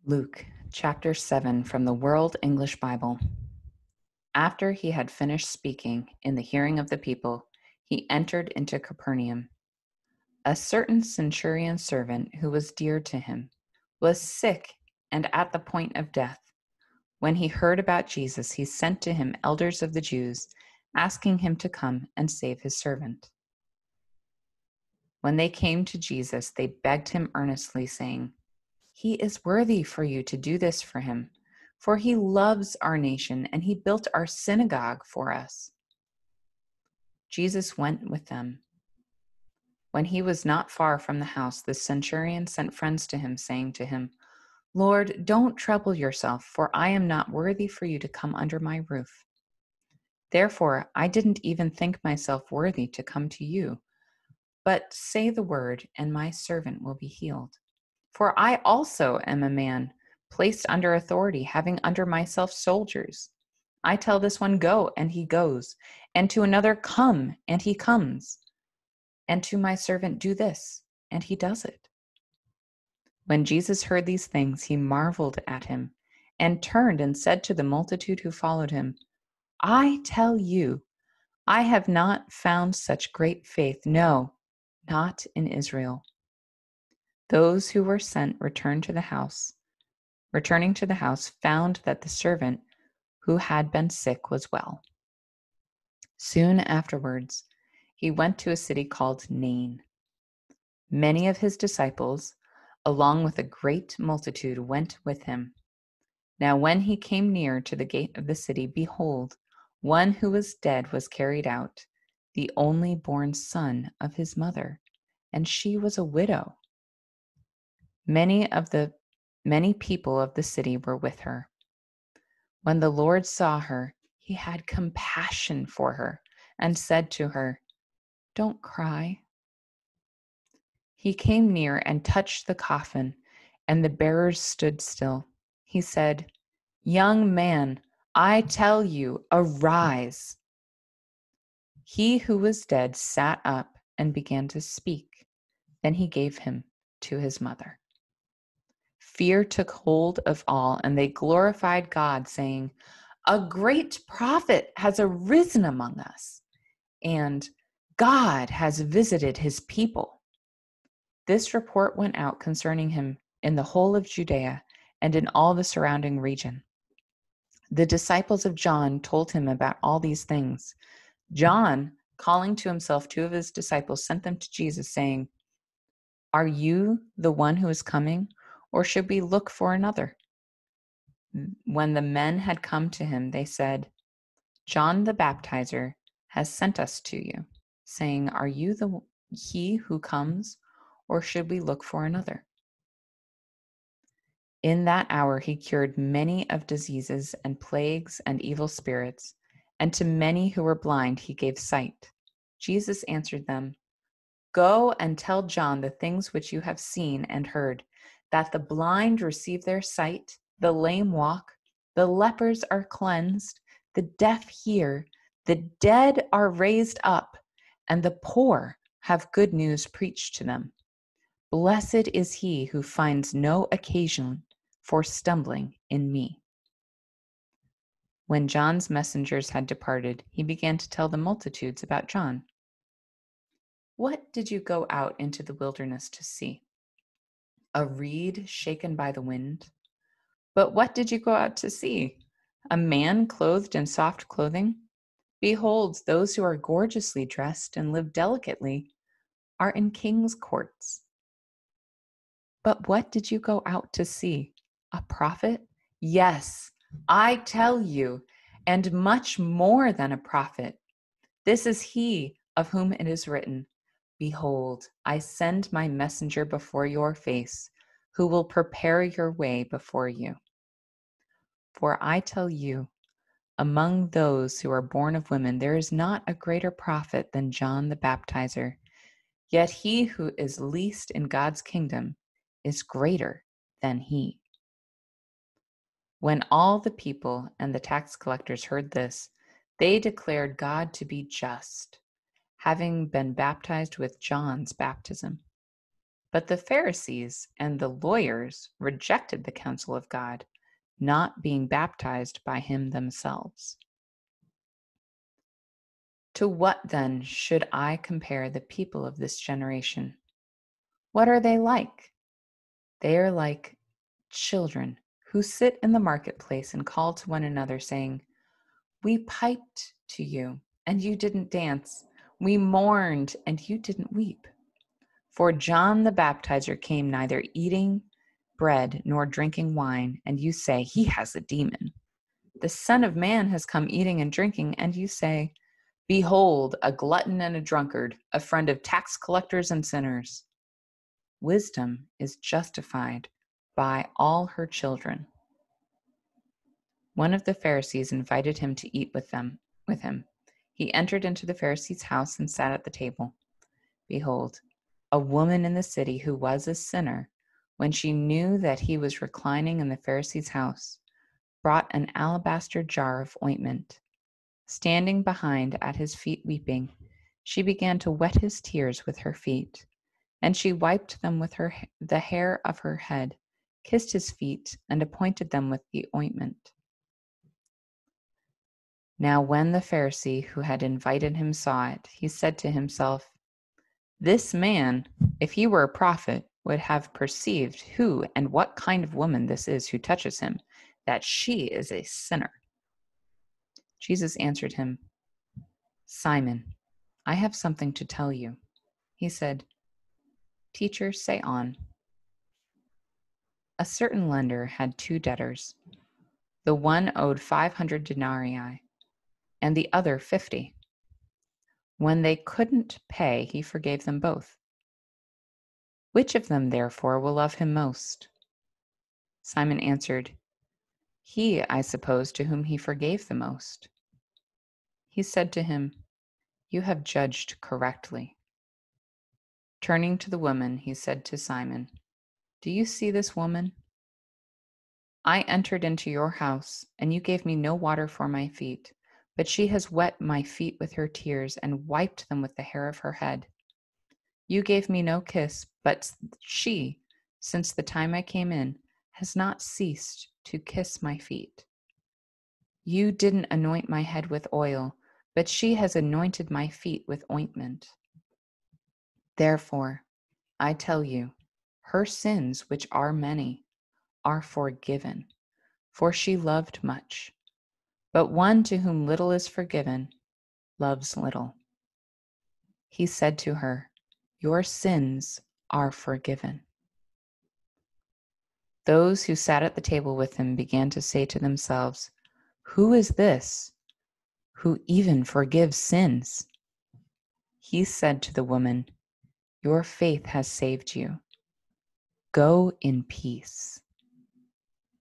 Luke chapter 7 from the World English Bible. After he had finished speaking in the hearing of the people, he entered into Capernaum. A certain centurion servant who was dear to him was sick and at the point of death. When he heard about Jesus, he sent to him elders of the Jews, asking him to come and save his servant. When they came to Jesus, they begged him earnestly, saying, "He is worthy for you to do this for him, for he loves our nation, and he built our synagogue for us." Jesus went with them. When he was not far from the house, the centurion sent friends to him, saying to him, "Lord, don't trouble yourself, for I am not worthy for you to come under my roof. Therefore, I didn't even think myself worthy to come to you. But say the word, and my servant will be healed. For I also am a man placed under authority, having under myself soldiers. I tell this one, 'Go,' and he goes, and to another, 'Come,' and he comes, and to my servant, 'Do this,' and he does it." When Jesus heard these things, he marveled at him, and turned and said to the multitude who followed him, "I tell you, I have not found such great faith, no, not in Israel." Those who were sent returning to the house, found that the servant who had been sick was well. Soon afterwards, he went to a city called Nain. Many of his disciples, along with a great multitude, went with him. Now when he came near to the gate of the city, behold, one who was dead was carried out, the only born son of his mother, and she was a widow. Many people of the city were with her. When the Lord saw her, he had compassion for her and said to her, "Don't cry." He came near and touched the coffin, and the bearers stood still. He said, "Young man, I tell you, arise." He who was dead sat up and began to speak. Then he gave him to his mother. Fear took hold of all, and they glorified God, saying, "A great prophet has arisen among us, and God has visited his people." This report went out concerning him in the whole of Judea and in all the surrounding region. The disciples of John told him about all these things. John, calling to himself 2 of his disciples, sent them to Jesus, saying, "Are you the one who is coming, or should we look for another?" When the men had come to him, they said, "John the Baptizer has sent us to you, saying, 'Are you he who comes, or should we look for another?'" In that hour he cured many of diseases and plagues and evil spirits, and to many who were blind he gave sight. Jesus answered them, "Go and tell John the things which you have seen and heard, that the blind receive their sight, the lame walk, the lepers are cleansed, the deaf hear, the dead are raised up, and the poor have good news preached to them. Blessed is he who finds no occasion for stumbling in me." When John's messengers had departed, he began to tell the multitudes about John. "What did you go out into the wilderness to see? A reed shaken by the wind? But what did you go out to see? A man clothed in soft clothing? Behold, those who are gorgeously dressed and live delicately are in king's courts. But what did you go out to see? A prophet? Yes, I tell you, and much more than a prophet. This is he of whom it is written, 'Behold, I send my messenger before your face, who will prepare your way before you.' For I tell you, among those who are born of women, there is not a greater prophet than John the Baptizer. Yet he who is least in God's kingdom is greater than he." When all the people and the tax collectors heard this, they declared God to be just, having been baptized with John's baptism. But the Pharisees and the lawyers rejected the counsel of God, not being baptized by him themselves. To what then should I compare the people of this generation? What are they like? They are like children who sit in the marketplace and call to one another, saying, "We piped to you, and you didn't dance. We mourned, and you didn't weep." For John the Baptizer came neither eating bread nor drinking wine, and you say, "He has a demon." The Son of Man has come eating and drinking, and you say, "Behold, a glutton and a drunkard, a friend of tax collectors and sinners." Wisdom is justified by all her children. One of the Pharisees invited him to eat with him. He entered into the Pharisee's house and sat at the table. Behold, a woman in the city who was a sinner, when she knew that he was reclining in the Pharisee's house, brought an alabaster jar of ointment. Standing behind at his feet weeping, she began to wet his tears with her feet, and she wiped them with the hair of her head, kissed his feet, and anointed them with the ointment. Now when the Pharisee who had invited him saw it, he said to himself, "This man, if he were a prophet, would have perceived who and what kind of woman this is who touches him, that she is a sinner." Jesus answered him, "Simon, I have something to tell you." He said, "Teacher, say on." A certain lender had 2 debtors. The one owed 500 denarii, and the other 50. When they couldn't pay, he forgave them both. Which of them, therefore, will love him most? Simon answered, "He, I suppose, to whom he forgave the most." He said to him, "You have judged correctly." Turning to the woman, he said to Simon, "Do you see this woman? I entered into your house, and you gave me no water for my feet, but she has wet my feet with her tears and wiped them with the hair of her head. You gave me no kiss, but she, since the time I came in, has not ceased to kiss my feet. You didn't anoint my head with oil, but she has anointed my feet with ointment. Therefore, I tell you, her sins, which are many, are forgiven, for she loved much. But one to whom little is forgiven loves little." He said to her, "Your sins are forgiven." Those who sat at the table with him began to say to themselves, "Who is this who even forgives sins?" He said to the woman, "Your faith has saved you. Go in peace."